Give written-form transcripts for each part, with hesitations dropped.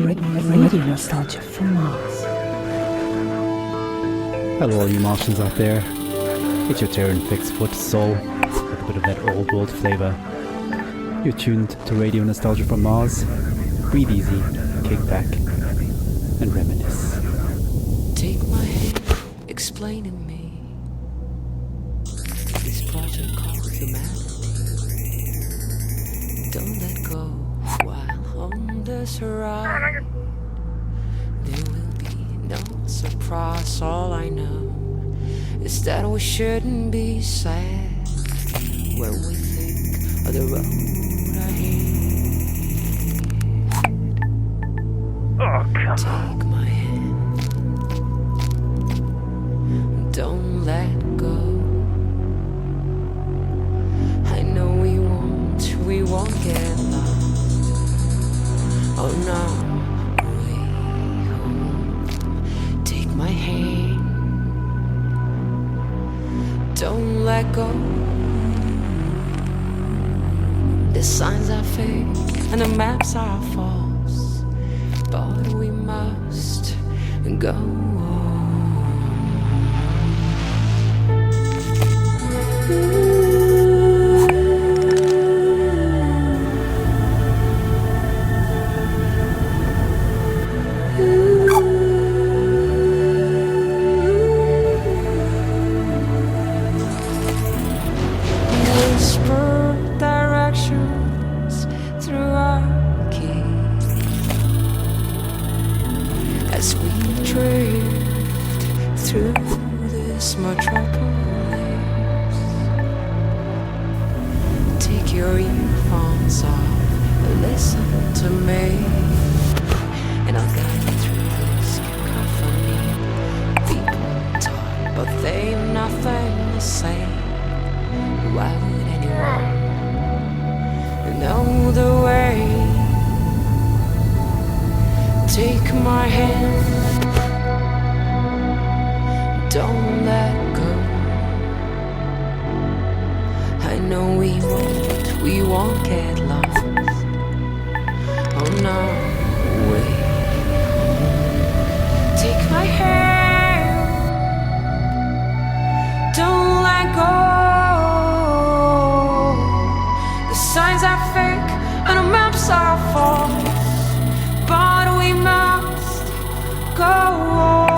Radio nostalgia from Mars. Hello all you Martians out there. It's your Terran Fixed Foot Soul with a bit of that old world flavour. You're tuned to Radio Nostalgia from Mars. Breathe easy, kick back, and reminisce. Take my hand, explain to me this project called humanity. Don't let go while on this ride. There will be no surprise. All I know is that we shouldn't be sad when we think of the road ahead. Take my hand, don't let go. I know we won't get lost. Oh no, way home. Take my hand, don't let go. The signs are fake and the maps are false, but we must go on. Whisper directions through our key as we drift through this metropolis. Take your earphones off and listen to me, and I'll guide you through this cacophony. People talk, but they've nothing to say. Why would anyone know the way? Take my hand, don't let go. I know we won't get lost. Oh no, wait. Take my hand, don't let go. The signs are fake and the maps are false, but we must go on.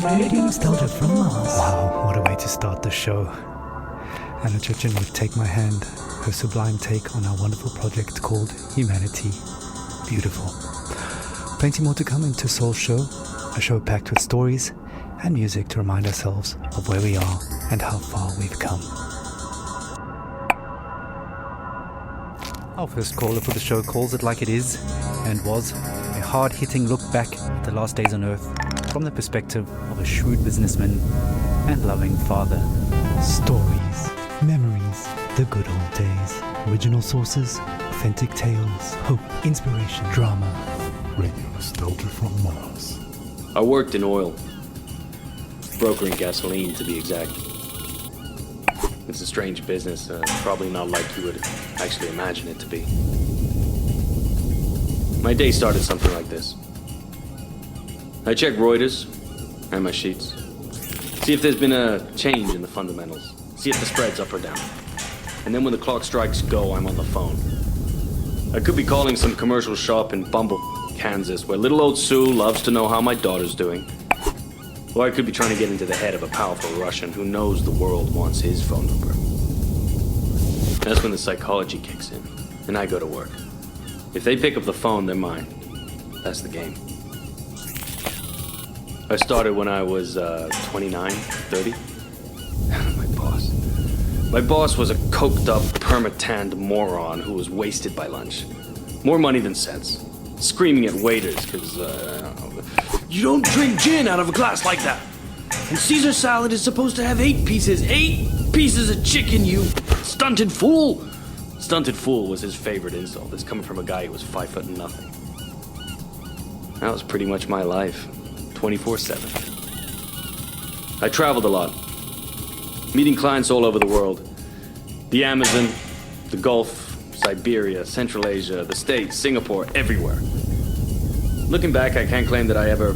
Radio nostalgia from Mars. Wow, what a way to start the show. Anna Chechen with Take My Hand, her sublime take on our wonderful project called Humanity. Beautiful. plenty more to come into Soul Show, a show packed with stories and music to remind ourselves of where we are and how far we've come. Our first caller for the show calls it like it is, and was a hard-hitting look back at the last days on Earth from the perspective of a shrewd businessman and loving father. Stories, memories, the good old days, original sources, authentic tales, hope, inspiration, drama. Radio Nostalgia from Mars. I worked in oil, brokering gasoline to be exact. It's a strange business, probably not like you would actually imagine it to be. My day started something like this. I check Reuters and my sheets. See if there's been a change in the fundamentals. See if the spread's up or down. And then when the clock strikes go, I'm on the phone. I could be calling some commercial shop in Bumble, Kansas, where little old Sue loves to know how my daughter's doing. Or I could be trying to get into the head of a powerful Russian who knows the world wants his phone number. That's when the psychology kicks in, and I go to work. If they pick up the phone, they're mine. That's the game. I started when I was 29, 30. My boss was a coked-up, perma-tanned moron who was wasted by lunch. More money than sense. Screaming at waiters because, you don't drink gin out of a glass like that. And Caesar salad is supposed to have 8 pieces. 8 pieces of chicken, you stunted fool. Stunted fool was his favorite insult. It's coming from a guy who was 5 foot nothing. That was pretty much my life. 24/7. I traveled a lot. Meeting clients all over the world. The Amazon, the Gulf, Siberia, Central Asia, the States, Singapore, everywhere. Looking back, I can't claim that I ever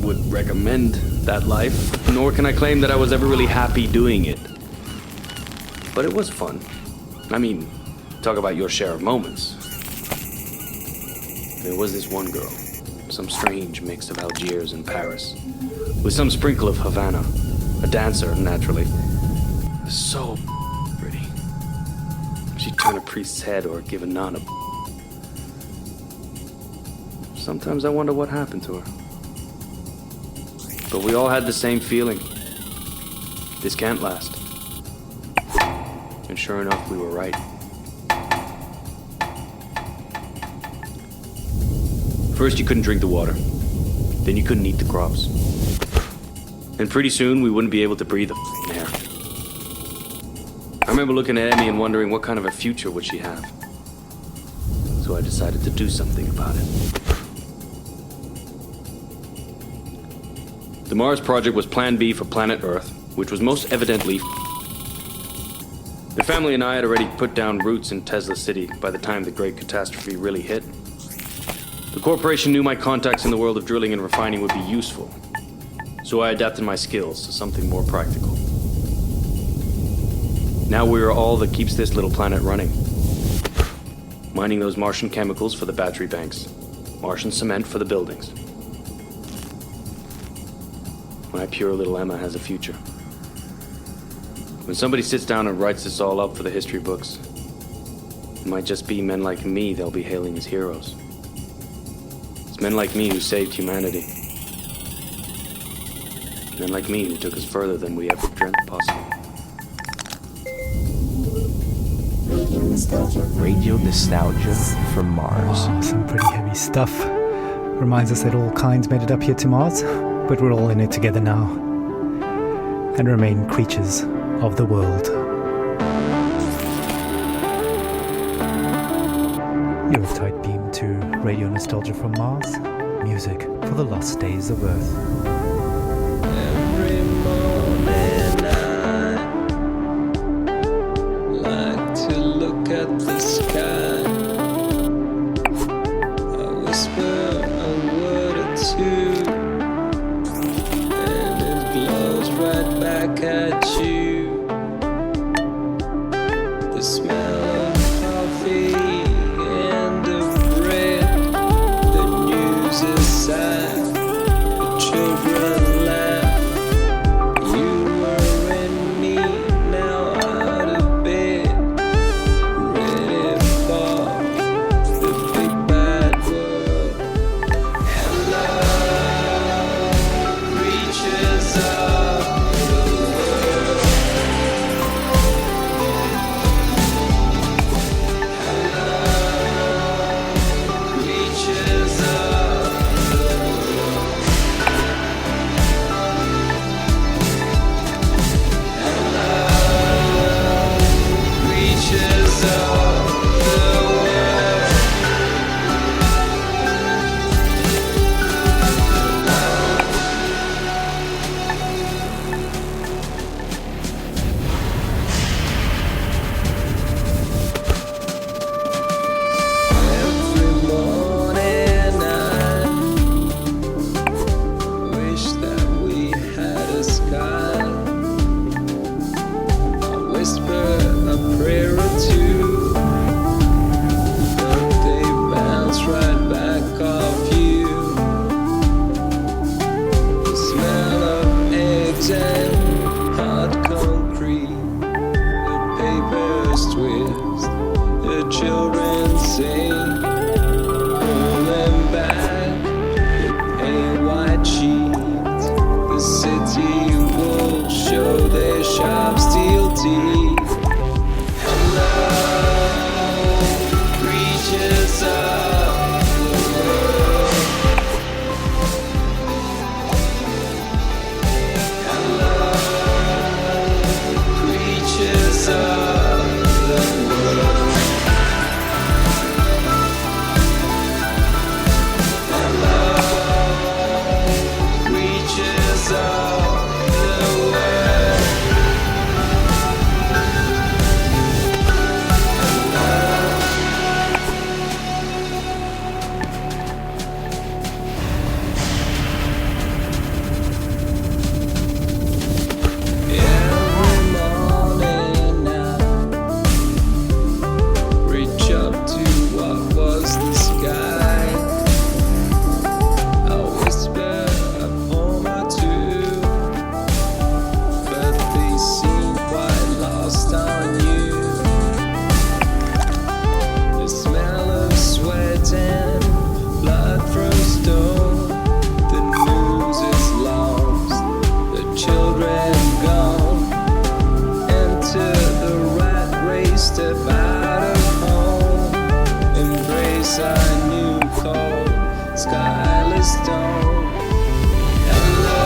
would recommend that life, nor can I claim that I was ever really happy doing it. But it was fun. I mean, talk about your share of moments. There was this one girl, some strange mix of Algiers and Paris, with some sprinkle of Havana, a dancer, naturally. So pretty. She'd turn a priest's head or give a nun a. Sometimes I wonder what happened to her. But we all had the same feeling. This can't last. And sure enough, we were right. First, you couldn't drink the water. Then you couldn't eat the crops. And pretty soon, we wouldn't be able to breathe the air. I remember looking at Emmy and wondering what kind of a future would she have. So I decided to do something about it. The Mars Project was Plan B for planet Earth, which was most evidently. The family and I had already put down roots in Tesla City by the time the great catastrophe really hit. The corporation knew my contacts in the world of drilling and refining would be useful, so I adapted my skills to something more practical. Now we are all that keeps this little planet running. Mining those Martian chemicals for the battery banks, Martian cement for the buildings. My pure little Emma has a future. When somebody sits down and writes this all up for the history books, it might just be men like me they'll be hailing as heroes. It's men like me who saved humanity. Men like me who took us further than we ever dreamt possible. Radio Nostalgia from Mars. Wow, some pretty heavy stuff. Reminds us that all kinds made it up here to Mars, but we're all in it together now. And remain creatures of the world. You're a tight beam to Radio Nostalgia from Mars. Music for the lost days of Earth. Every morning I like to look at the sky. I whisper a word or two, and it blows right back at you. The smell of coffee and of bread, the news is sad, the children deep. Hello, creatures of the world. Hello, creatures of the world. Hello, creatures of the world. Every morning I reach up to what was the sky. I whisper a poem or two, but they seem quite lost on you. The smell of sweat and blood from stone. The news is lost, the children gone. Enter the rat race, step out of home. Embrace our new cold, skyless dawn. Hello,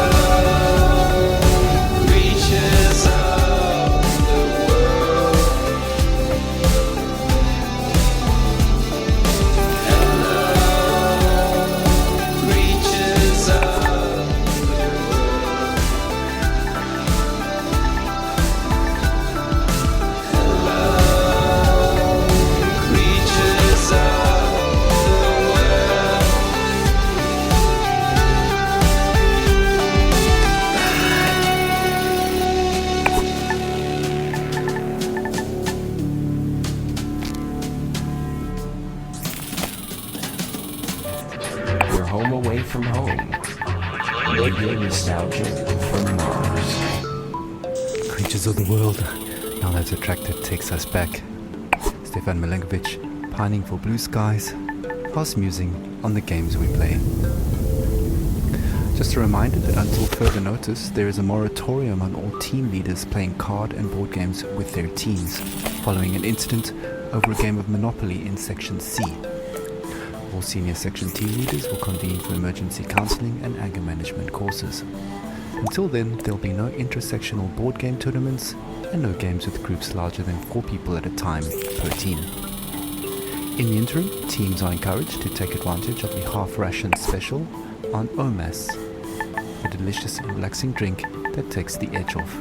creatures of the world. Hello, creatures of the world. Hello, creatures of the world. We're home away from home. Radio nostalgia from Mars. Creatures of the world. Now that Attracted takes us back. Stefan Milenkovic, pining for blue skies, fast musing on the games we play. Just a reminder that until further notice, there is a moratorium on all team leaders playing card and board games with their teams, following an incident over a game of Monopoly in Section C. All senior section team leaders will convene for emergency counseling and anger management courses. Until then, there'll be no intersectional board game tournaments and no games with groups larger than 4 people at a time per team. In the interim, teams are encouraged to take advantage of the half ration special on OMAS, a delicious and relaxing drink that takes the edge off.